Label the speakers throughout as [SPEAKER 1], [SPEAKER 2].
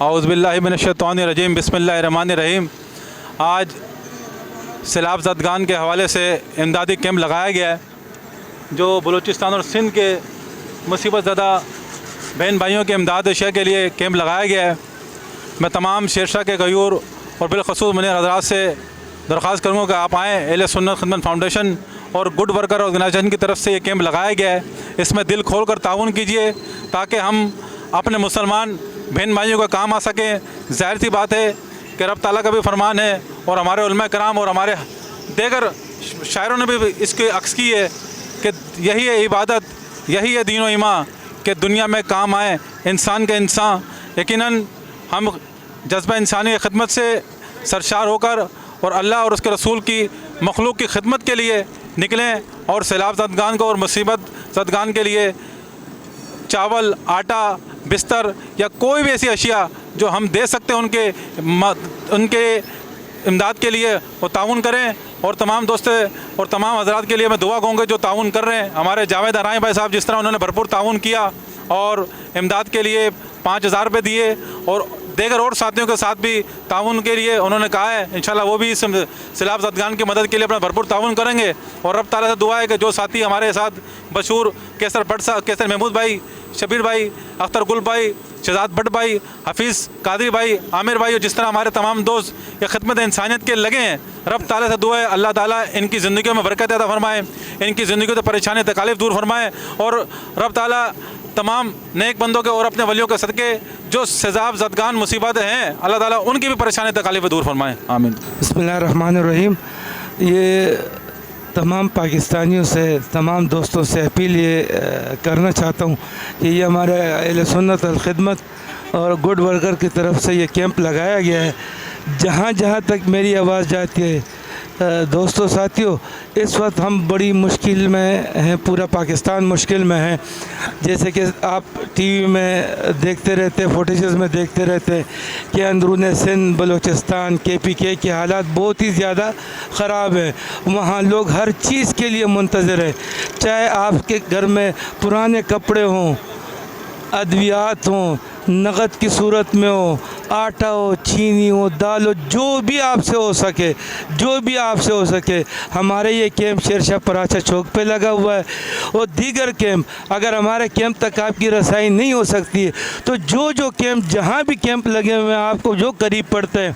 [SPEAKER 1] اعوذ باللہ من الشیطان الرجیم بسم اللہ الرحمن الرحیم۔ آج سیلاب زدگان کے حوالے سے امدادی کیمپ لگایا گیا ہے جو بلوچستان اور سندھ کے مصیبت زدہ بہن بھائیوں کے امداد اشیاء کے لیے کیمپ لگایا گیا ہے۔ میں تمام شیرشاہ کے غیور اور بالخصوص منیر حضرات سے درخواست کروں گا کہ آپ آئیں۔ اہل سنت خدمت فاؤنڈیشن اور گڈ ورکر آرگنائزیشن کی طرف سے یہ کیمپ لگایا گیا ہے۔ اس میں دل کھول کر تعاون کیجیے تاکہ ہم اپنے مسلمان بہن بھائیوں کا کام آ سکیں۔ ظاہر سی بات ہے کہ رب تعالیٰ کا بھی فرمان ہے اور ہمارے علماء کرام اور ہمارے دیگر شاعروں نے بھی اس کے عکس کی ہے کہ یہی ہے عبادت، یہی ہے دین و ایمان کہ دنیا میں کام آئے انسان کے انسان۔ یقیناً ہم جذبہ انسانی خدمت سے سرشار ہو کر اور اللہ اور اس کے رسول کی مخلوق کی خدمت کے لیے نکلیں اور سیلاب زدگان کو اور مصیبت زدگان کے لیے چاول، آٹا، بستر یا کوئی بھی ایسی اشیاء جو ہم دے سکتے ہیں ان کے امداد کے لیے وہ تعاون کریں۔ اور تمام دوست اور تمام حضرات کے لیے میں دعا کہوں گا جو تعاون کر رہے ہیں۔ ہمارے جاوید ارائیں بھائی صاحب جس طرح انہوں نے بھرپور تعاون کیا اور امداد کے لیے 5000 روپے دیے اور دیگر اور ساتھیوں کے ساتھ بھی تعاون کے لیے انہوں نے کہا ہے انشاءاللہ وہ بھی اس سیلاب زدگان کی مدد کے لیے اپنا بھرپور تعاون کریں گے۔ اور رب تعالیٰ سے دعا ہے کہ جو ساتھی ہمارے ساتھ بشور، کیسر بٹ صاحب، کیسر محمود بھائی، شبیر بھائی، اختر گل بھائی، شہزاد بٹ بھائی، حفیظ قادری بھائی، عامر بھائی، اور جس طرح ہمارے تمام دوست یہ خدمت انسانیت کے لگے ہیں، رب تعالیٰ سے دعا ہے اللہ تعالیٰ ان کی زندگیوں میں برکت عطا فرمائے، ان کی زندگیوں سے پریشانی تکالیف دور فرمائے، اور رب تعالیٰ تمام نیک بندوں کے اور اپنے ولیوں کے صدقے جو سیلاب زدگان مصیبت ہیں اللہ تعالیٰ ان کی بھی پریشانی تکالیف دور فرمائے، آمین۔
[SPEAKER 2] بسم اللہ الرحمن الرحیم۔ یہ تمام پاکستانیوں سے، تمام دوستوں سے اپیل یہ کرنا چاہتا ہوں کہ یہ ہمارے اہل سنت الخدمت اور گڈ ورکر کی طرف سے یہ کیمپ لگایا گیا ہے۔ جہاں جہاں تک میری آواز جاتی ہے دوستوں ساتھیوں، اس وقت ہم بڑی مشکل میں ہیں، پورا پاکستان مشکل میں ہے۔ جیسے کہ آپ ٹی وی میں دیکھتے رہتے، فوٹیجز میں دیکھتے رہتے کہ اندرون سندھ، بلوچستان، KPK کے حالات بہت ہی زیادہ خراب ہیں۔ وہاں لوگ ہر چیز کے لیے منتظر ہیں، چاہے آپ کے گھر میں پرانے کپڑے ہوں، ادویات ہوں، نقد کی صورت میں ہو، آٹا ہو، چینی ہو، دال ہو، جو بھی آپ سے ہو سکے، جو بھی آپ سے ہو سکے۔ ہمارے یہ کیمپ شیرشاہ پراچا چوک پہ لگا ہوا ہے اور دیگر کیمپ، اگر ہمارے کیمپ تک آپ کی رسائی نہیں ہو سکتی ہے تو جو کیمپ، جہاں بھی کیمپ لگے ہوئے ہیں آپ کو جو قریب پڑتے ہیں،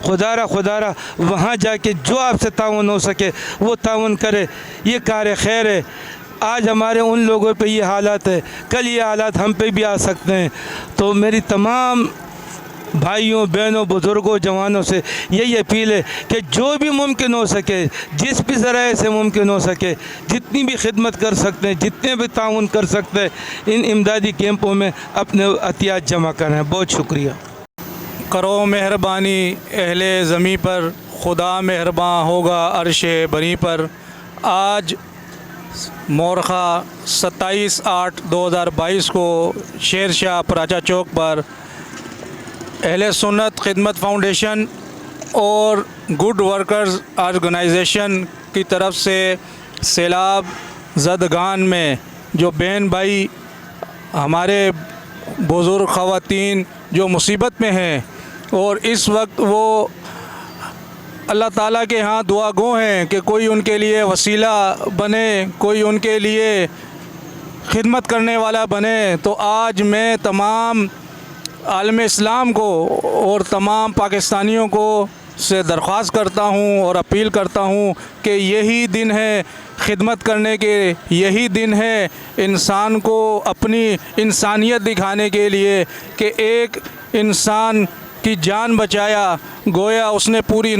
[SPEAKER 2] خدا را وہاں جا کے جو آپ سے تعاون ہو سکے وہ تعاون کرے۔ یہ کار خیر ہے۔ آج ہمارے ان لوگوں پہ یہ حالات ہے، کل یہ حالات ہم پہ بھی آ سکتے ہیں۔ تو میری تمام بھائیوں، بہنوں، بزرگوں، جوانوں سے یہی اپیل ہے کہ جو بھی ممکن ہو سکے، جس بھی ذرائع سے ممکن ہو سکے، جتنی بھی خدمت کر سکتے ہیں، جتنے بھی تعاون کر سکتے ہیں، ان امدادی کیمپوں میں اپنے عطیات جمع کریں۔ بہت شکریہ۔
[SPEAKER 3] کرو مہربانی اہل زمیں پر، خدا مہرباں ہوگا عرش بری پر۔ آج مورخہ 27/8/2022 کو شیرشاہ پراچا چوک پر اہل سنت خدمت فاؤنڈیشن اور گڈ ورکرز آرگنائزیشن کی طرف سے سیلاب زدگان میں جو بہن بھائی ہمارے بزرگ خواتین جو مصیبت میں ہیں اور اس وقت وہ اللہ تعالیٰ کے ہاں دعا گو ہیں کہ کوئی ان کے لیے وسیلہ بنے، کوئی ان کے لیے خدمت کرنے والا بنے، تو آج میں تمام عالم اسلام کو اور تمام پاکستانیوں کو سے درخواست کرتا ہوں اور اپیل کرتا ہوں کہ یہی دن ہے خدمت کرنے کے، یہی دن ہے انسان کو اپنی انسانیت دکھانے کے لیے کہ ایک انسان کی جان بچایا، گویا اس نے پوری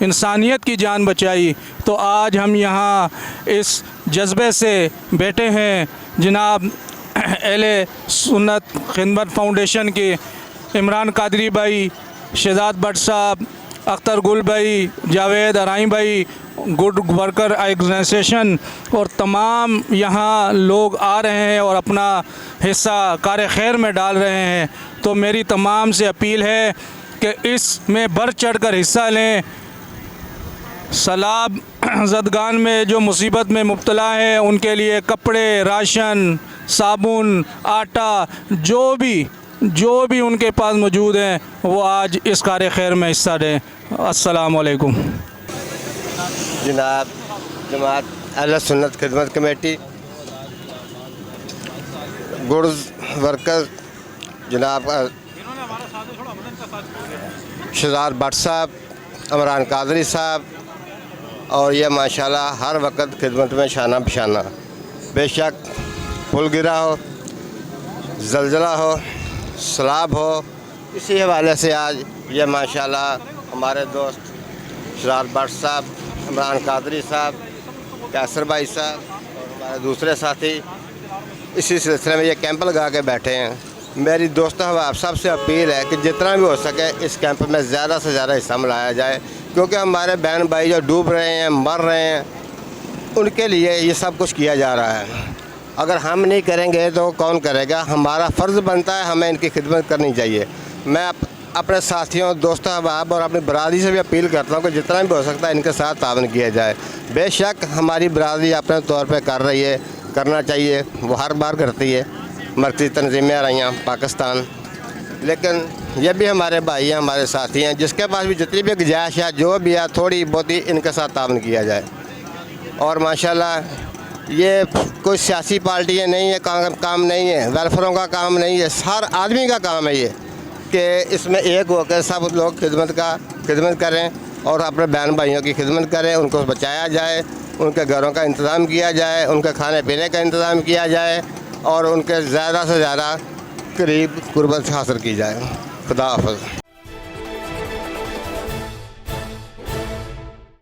[SPEAKER 3] انسانیت کی جان بچائی۔ تو آج ہم یہاں اس جذبے سے بیٹھے ہیں۔ جناب اہل سنت خدمت فاؤنڈیشن کے عمران قادری بھائی، شہزاد بٹ صاحب، اختر گل بھائی، جاوید ارائیں بھائی، گڈ ورکر آرگنائزیشن اور تمام یہاں لوگ آ رہے ہیں اور اپنا حصہ کار خیر میں ڈال رہے ہیں۔ تو میری تمام سے اپیل ہے کہ اس میں بڑھ چڑھ کر حصہ لیں۔ سیلاب زدگان میں جو مصیبت میں مبتلا ہیں ان کے لیے کپڑے، راشن، صابن، آٹا، جو بھی جو بھی ان کے پاس موجود ہیں وہ آج اس کار خیر میں حصہ لیں۔ السلام علیکم۔
[SPEAKER 4] جناب جماعت اہل سنت خدمت کمیٹی، گڈز ورکر جناب شہزاد بٹ صاحب، عمران قادری صاحب، اور یہ ماشاءاللہ ہر وقت خدمت میں شانہ بشانہ۔ بے شک پل گرا ہو، زلزلہ ہو، سیلاب ہو، اسی حوالے سے آج یہ ماشاءاللہ ہمارے دوست شہزاد بٹ صاحب، عمران قادری صاحب، کیسر بھائی صاحب اور ہمارے دوسرے ساتھی اسی سلسلے میں یہ کیمپ لگا کے بیٹھے ہیں۔ میری دوستوں آپ سب سے اپیل ہے کہ جتنا بھی ہو سکے اس کیمپ میں زیادہ سے زیادہ حصہ ملایا جائے، کیونکہ ہمارے بہن بھائی جو ڈوب رہے ہیں، مر رہے ہیں، ان کے لیے یہ سب کچھ کیا جا رہا ہے۔ اگر ہم نہیں کریں گے تو کون کرے گا؟ ہمارا فرض بنتا ہے، ہمیں ان کی خدمت کرنی چاہیے۔ میں اپنے ساتھیوں، دوستوں احباب اور اپنی برادری سے بھی اپیل کرتا ہوں کہ جتنا بھی ہو سکتا ہے ان کے ساتھ تعاون کیا جائے۔ بے شک ہماری برادری اپنے طور پہ کر رہی ہے، کرنا چاہیے، وہ ہر بار کرتی ہے، مرکزی تنظیمیں آ رہی ہیں پاکستان، لیکن یہ بھی ہمارے بھائی ہیں، ہمارے ساتھی ہیں، جس کے پاس بھی جتنی بھی گنجائش ہے، جو بھی ہے، تھوڑی بہت ہی ان کے ساتھ تعاون کیا جائے۔ اور ماشاءاللہ یہ کوئی سیاسی پارٹیاں نہیں ہے، کام نہیں ہے، ویلفیئروں کا کام نہیں ہے، ہر آدمی کا کام ہے یہ کہ اس میں ایک ہو کے سب لوگ خدمت کریں اور اپنے بہن بھائیوں کی خدمت کریں، ان کو بچایا جائے، ان کے گھروں کا انتظام کیا جائے، ان کے کھانے پینے کا انتظام کیا جائے اور ان کے زیادہ سے زیادہ قریب قربت حاصل کی جائے۔ خدا حافظ۔